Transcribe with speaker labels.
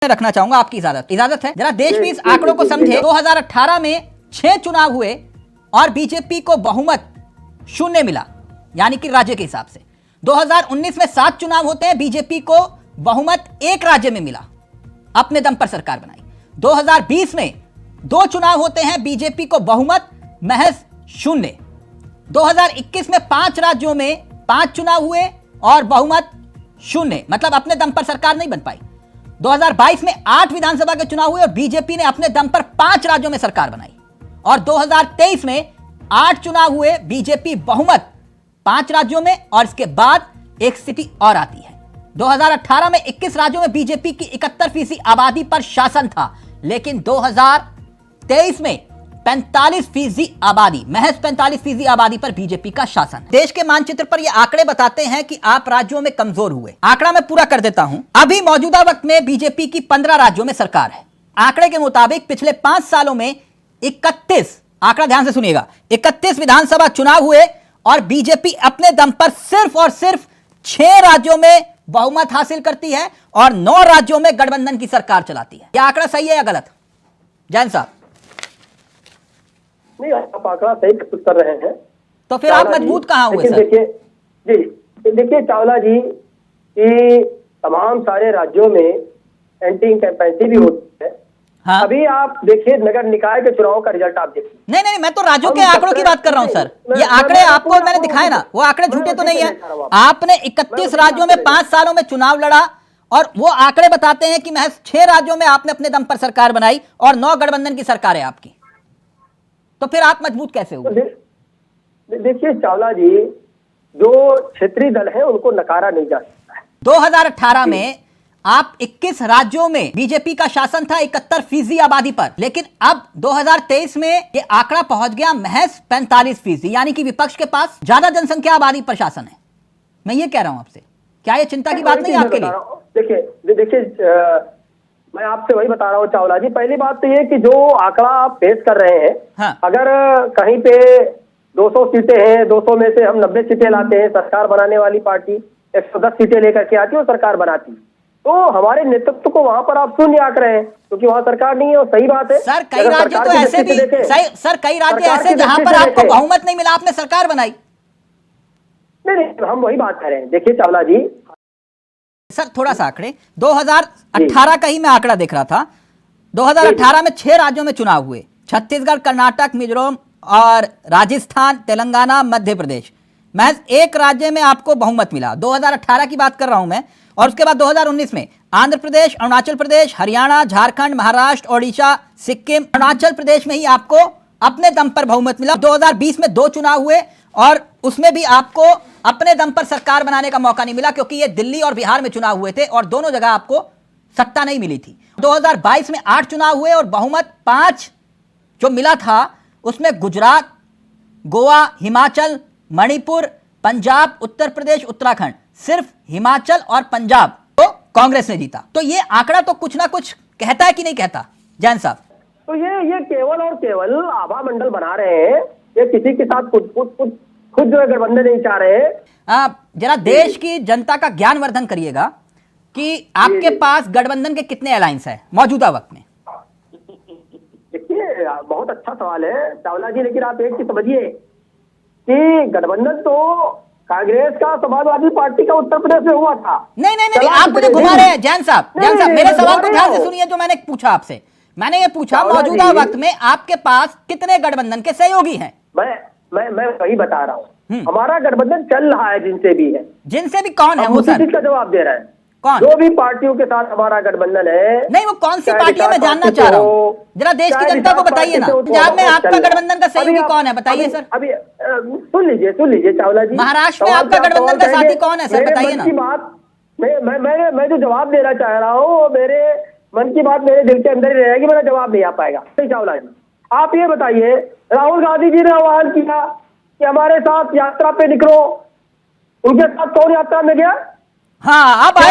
Speaker 1: रखना चाहूंगा, आपकी इजाजत है? जरा देश भी इस आंकड़ों को समझे। 2018 में 6 चुनाव हुए और बीजेपी को बहुमत 0 मिला, यानी कि राज्य के हिसाब से। 2019 में 7 चुनाव होते हैं, बीजेपी को बहुमत 1 राज्य में मिला, अपने दम पर सरकार बनाई। 2020 में 2 चुनाव होते हैं, बीजेपी को बहुमत महज 0। 2021 में 5 राज्यों में 5 चुनाव हुए और बहुमत 0, मतलब अपने दम पर सरकार नहीं बन पाई। 2022 में 8 विधानसभा के चुनाव हुए और बीजेपी ने अपने दम पर 5 राज्यों में सरकार बनाई। और 2023 में 8 चुनाव हुए, बीजेपी बहुमत 5 राज्यों में और इसके बाद एक स्थिति और आती है। 2018 में 21 राज्यों में बीजेपी की 71% आबादी पर शासन था, लेकिन 2023 में 45% आबादी, महज 45% आबादी पर बीजेपी का शासन। देश के मानचित्र पर ये आंकड़े बताते हैं कि आप राज्यों में कमजोर हुए। आंकड़ा मैं पूरा कर देता हूं। अभी मौजूदा वक्त में बीजेपी की 15 राज्यों में सरकार है। आंकड़े के मुताबिक पिछले 5 सालों में 31, आंकड़ा ध्यान से सुनिएगा, 31 विधानसभा चुनाव हुए और बीजेपी अपने दम पर सिर्फ और सिर्फ 6 राज्यों में बहुमत हासिल करती है और 9 राज्यों में गठबंधन की सरकार चलाती है। यह आंकड़ा सही है या गलत? जैन साहब।
Speaker 2: नहीं, आप आंकड़ा सही प्रस्तुत कर रहे हैं।
Speaker 1: तो फिर आप मजबूत कहां हुए सर?
Speaker 2: देखिए चावला जी कि तमाम सारे राज्यों में एंटी इंकम्पेंसी भी होती है। हाँ? अभी आप देखिए नगर निकाय के चुनाव का रिजल्ट आप देखिए।
Speaker 1: नहीं, मैं तो राज्यों के आंकड़ों की बात कर रहा हूं सर। ये आंकड़े आपको मैंने दिखाए ना, वो आंकड़े झूठे तो नहीं है। आपने 31 राज्यों में 5 सालों में चुनाव लड़ा और वो आंकड़े बताते हैं कि महज 6 राज्यों में आपने अपने दम पर सरकार बनाई और 9 गठबंधन की सरकार है आपकी। तो फिर आप मजबूत कैसे हुए?
Speaker 2: देखिए चावला जी, जो क्षेत्रीय दल है उनको नकारा नहीं जा सकता है।
Speaker 1: 2018 में आप 21 राज्यों में बीजेपी का शासन था 71% आबादी पर, लेकिन अब 2023 में ये आंकड़ा पहुंच गया महज 45%, यानी कि विपक्ष के पास ज्यादा जनसंख्या आबादी पर शासन है। मैं ये कह रहा हूं आपसे, क्या ये चिंता की बात नहीं है आपके लिए?
Speaker 2: देखिए मैं आपसे वही बता रहा हूँ चावला जी। पहली बात तो ये कि जो आंकड़ा आप पेश कर रहे हैं, हाँ। अगर कहीं पे 200 सीटें हैं, 200 में से हम 90 सीटें लाते हैं, सरकार बनाने वाली पार्टी 110 सीटें लेकर के आती है और सरकार बनाती है, तो हमारे नेतृत्व को वहां पर आप शून्य आंक रहे हैं, क्योंकि वहां सरकार नहीं है। और सही बात है
Speaker 1: सर, कई राज्य तो ऐसे भी सर, कई राज्य ऐसे जहां पर आपको बहुमत नहीं मिला, आपने सरकार बनाई।
Speaker 2: नहीं, हम वही बात कर रहे हैं। देखिए चावला जी
Speaker 1: सर, थोड़ा सा आंकड़े 2018 का ही मैं आंकड़ा देख रहा था। 2018 में 6 राज्यों में चुनाव हुए, छत्तीसगढ़, कर्नाटक, मिजोरम और राजस्थान, तेलंगाना, मध्य प्रदेश। महज 1 राज्य में आपको बहुमत मिला। 2018 की बात कर रहा हूं मैं। और उसके बाद 2019 में आंध्र प्रदेश, अरुणाचल प्रदेश, हरियाणा, झारखंड, महाराष्ट्र, ओडिशा, सिक्किम, अरुणाचल प्रदेश में ही आपको अपने दम पर बहुमत मिला। 2020 में 2 चुनाव हुए और उसमें भी आपको अपने दम पर सरकार बनाने का मौका नहीं मिला, क्योंकि ये दिल्ली और बिहार में चुनाव हुए थे और दोनों जगह आपको सत्ता नहीं मिली थी। 2022 में 8 चुनाव हुए और बहुमत 5 जो मिला था, उसमें गुजरात, गोवा, हिमाचल, मणिपुर, पंजाब, उत्तर प्रदेश, उत्तराखंड, सिर्फ हिमाचल और पंजाब तो कांग्रेस ने जीता। तो ये आंकड़ा तो कुछ ना कुछ कहता है कि नहीं कहता जैन साहब?
Speaker 2: तो ये केवल और केवल आभा मंडल बना रहे हैं, ये किसी के साथ खुद जो है गठबंधन नहीं चाह रहे हैं।
Speaker 1: जरा देश की जनता का ज्ञानवर्धन करिएगा कि आपके पास गठबंधन के कितने अलायंस है मौजूदा वक्त में?
Speaker 2: देखिए बहुत अच्छा सवाल है चावला जी, लेकिन आप एक चीज समझिए कि गठबंधन तो कांग्रेस का, समाजवादी पार्टी का उत्तर प्रदेश में हुआ था।
Speaker 1: नहीं, आप मुझे घुमा रहे हैं जैन साहब। मेरे सवाल को ध्यान से सुनिए जो मैंने पूछा आपसे। मैंने ये पूछा मौजूदा वक्त में आपके पास कितने गठबंधन के सहयोगी हैं?
Speaker 2: मैं वही बता रहा हूँ, हमारा गठबंधन चल रहा है जिनसे भी है।
Speaker 1: जिनसे भी कौन है वो सर?
Speaker 2: का जवाब दे रहे हैं।
Speaker 1: कौन?
Speaker 2: जो भी पार्टियों के साथ हमारा गठबंधन है।
Speaker 1: नहीं, वो कौन सी पार्टी है मैं जानना चाह रहा हूँ। जरा देश की जनता को बताइए ना, पंजाब में आपका गठबंधन का सहयोगी कौन है, बताइए सर।
Speaker 2: अभी सुन लीजिए चावला जी।
Speaker 1: महाराष्ट्र में आपका गठबंधन का साथी कौन है सर, बताइए ना।
Speaker 2: मैं जो जवाब देना चाह रहा हूँ, मेरे मन की बात मेरे दिल के अंदर ही रहेगी, मेरा जवाब नहीं आ पाएगा। चावला जी आप ये बताइए, राहुल गांधी जी ने आह्वान किया कि हमारे साथ यात्रा पे निकलो, उनके साथ कौन यात्रा में गया?
Speaker 1: हाँ, आप